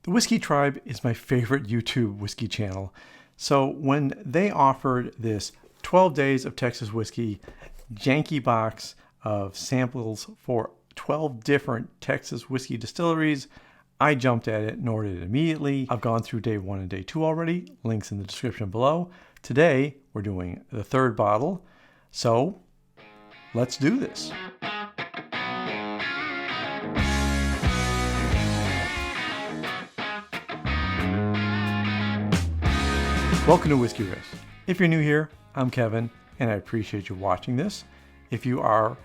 The Whiskey Tribe is my favorite YouTube whiskey channel. So when they offered this 12 days of Texas whiskey janky box of samples for 12 different Texas whiskey distilleries, I jumped at it and ordered it immediately. I've gone through day 1 and day 2 already. Links in the description below. Today, we're doing the third bottle. So let's do this. Welcome to Whisky Riffs. If you're new here, I'm Kevin, and I appreciate you watching this. If you are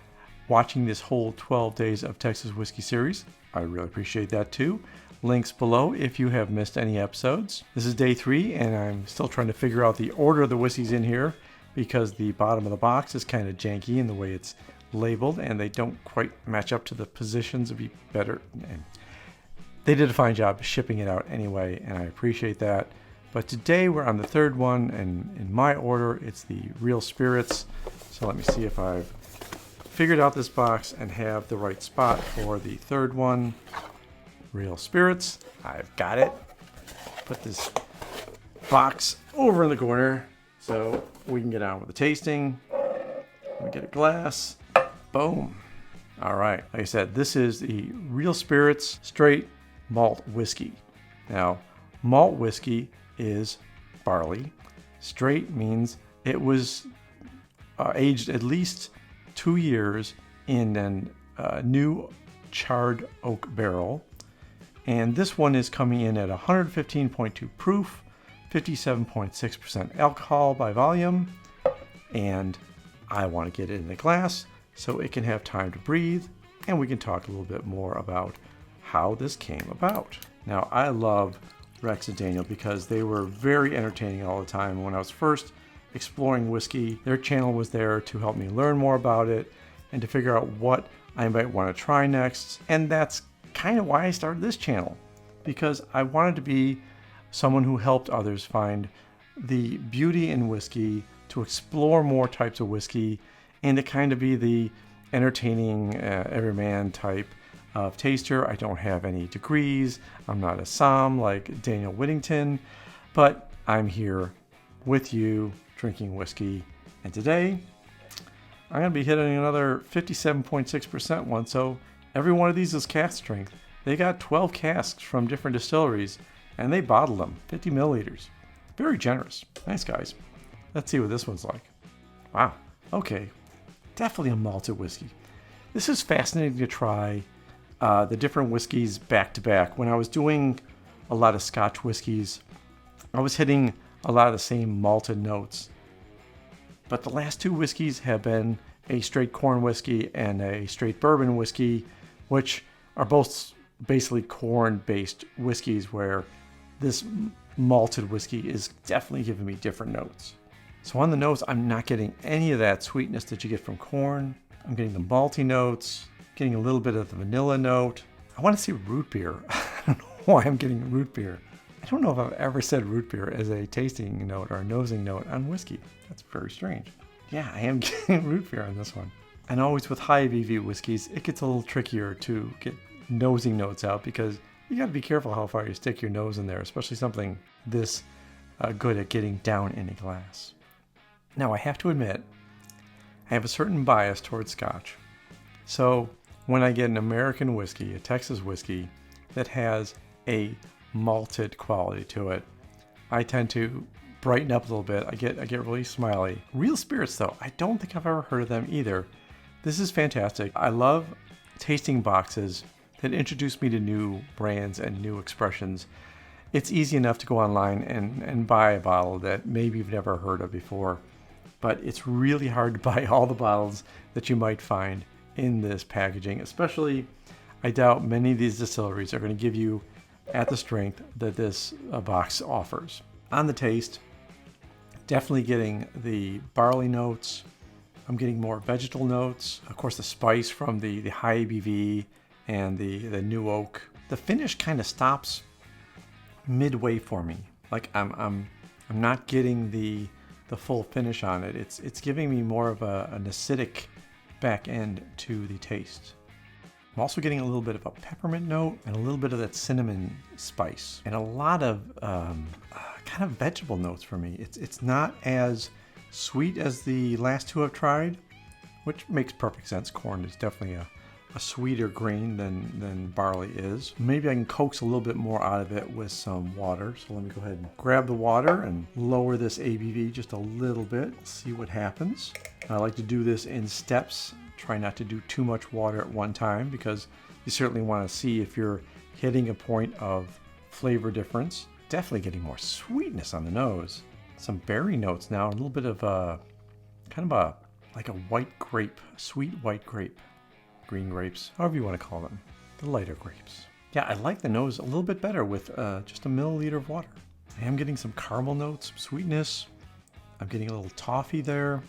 watching this whole 12 days of Texas whiskey series, I really appreciate that too. Links below if you have missed any episodes. This is day 3, and I'm still trying to figure out the order of the whiskeys in here because the bottom of the box is kind of janky in the way it's labeled, and they don't quite match up to the positions. It'd be better. And they did a fine job shipping it out anyway, and I appreciate that. But today we're on the third one, and in my order, it's the Real Spirits. So let me see if I've figured out this box and have the right spot for the third one. Real Spirits, I've got it. Put this box over in the corner so we can get on with the tasting. Let me get a glass. Boom. All right, like I said, this is the Real Spirits straight malt whiskey. Now, malt whiskey is barley. Straight means it was aged at least 2 years in a new charred oak barrel. And this one is coming in at 115.2 proof, 57.6% alcohol by volume. And I want to get it in the glass so it can have time to breathe. And we can talk a little bit more about how this came about. Now, I love Hexadecagon because they were very entertaining all the time. When I was first exploring whiskey, their channel was there to help me learn more about it and to figure out what I might want to try next. And that's kind of why I started this channel, because I wanted to be someone who helped others find the beauty in whiskey, to explore more types of whiskey, and to kind of be the entertaining everyman type of taster. I don't have any degrees. I'm not a somm like Daniel Whittington, but I'm here with you drinking whiskey. And today I'm going to be hitting another 57.6% one. So every one of these is cask strength. They got 12 casks from different distilleries and they bottled them, 50 milliliters. Very generous. Nice guys. Let's see what this one's like. Wow. Okay. Definitely a malted whiskey. This is fascinating to try. The different whiskeys back to back. When I was doing a lot of Scotch whiskeys, I was hitting a lot of the same malted notes. But the last two whiskeys have been a straight corn whiskey and a straight bourbon whiskey, which are both basically corn-based whiskeys, where this malted whiskey is definitely giving me different notes. So on the nose, I'm not getting any of that sweetness that you get from corn. I'm getting the malty notes, getting a little bit of the vanilla note. I want to see root beer. I don't know why I'm getting root beer. I don't know if I've ever said root beer as a tasting note or a nosing note on whiskey. That's very strange. Yeah, I am getting root beer on this one. And always with high ABV whiskeys, it gets a little trickier to get nosing notes out because you got to be careful how far you stick your nose in there, especially something this good at getting down in a glass. Now, I have to admit, I have a certain bias towards Scotch. So when I get an American whiskey, a Texas whiskey, that has a malted quality to it, I tend to brighten up a little bit. I get really smiley. Real Spirits, though, I don't think I've ever heard of them either. This is fantastic. I love tasting boxes that introduce me to new brands and new expressions. It's easy enough to go online and buy a bottle that maybe you've never heard of before, but it's really hard to buy all the bottles that you might find in this packaging. Especially, I doubt many of these distilleries are going to give you at the strength that this box offers. On the taste, definitely getting the barley notes. I'm getting more vegetal notes. Of course, the spice from the high ABV and the new oak. The finish kind of stops midway for me. Like I'm not getting the full finish on it. It's giving me more of an acidic back end to the taste. I'm also getting a little bit of a peppermint note and a little bit of that cinnamon spice and a lot of kind of vegetable notes for me. It's not as sweet as the last two I've tried, which makes perfect sense. Corn is definitely a sweeter grain than barley is. Maybe I can coax a little bit more out of it with some water. So let me go ahead and grab the water and lower this ABV just a little bit, see what happens. I like to do this in steps. Try not to do too much water at one time because you certainly want to see if you're hitting a point of flavor difference. Definitely getting more sweetness on the nose. Some berry notes now, a little bit of like a white grape, sweet white grape. Green grapes, however you want to call them, the lighter grapes. Yeah, I like the nose a little bit better with just a milliliter of water. I am getting some caramel notes, some sweetness. I'm getting a little toffee there.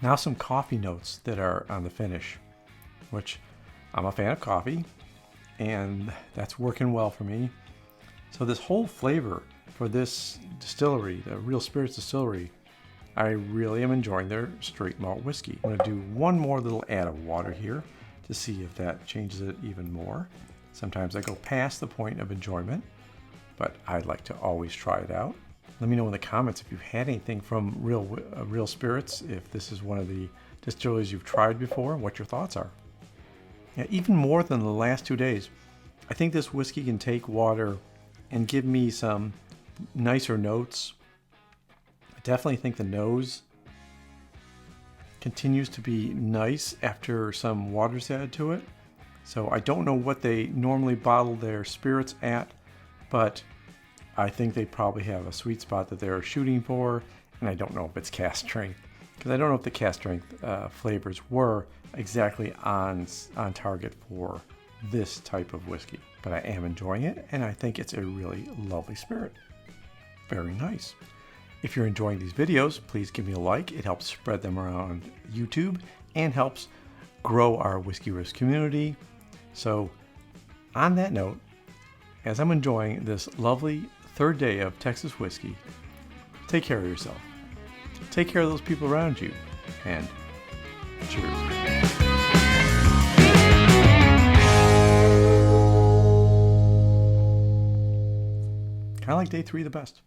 Now some coffee notes that are on the finish, which I'm a fan of coffee, and that's working well for me. So this whole flavor for this distillery, the Real Spirits Distillery, I really am enjoying their straight malt whiskey. I'm going to do one more little add of water here to see if that changes it even more. Sometimes I go past the point of enjoyment, but I'd like to always try it out. Let me know in the comments if you've had anything from Real Spirits, if this is one of the distilleries you've tried before, and what your thoughts are. Yeah, even more than the last 2 days, I think this whiskey can take water and give me some nicer notes. I definitely think the nose continues to be nice after some water's added to it. So I don't know what they normally bottle their spirits at, but I think they probably have a sweet spot that they're shooting for, and I don't know if it's cask strength, because I don't know if the cask strength flavors were exactly on target for this type of whiskey. But I am enjoying it, and I think it's a really lovely spirit. Very nice. If you're enjoying these videos, please give me a like. It helps spread them around YouTube and helps grow our Whisky Riffs community. So on that note, as I'm enjoying this lovely third day of Texas whiskey, take care of yourself. Take care of those people around you, and cheers. Kind of like day 3 the best.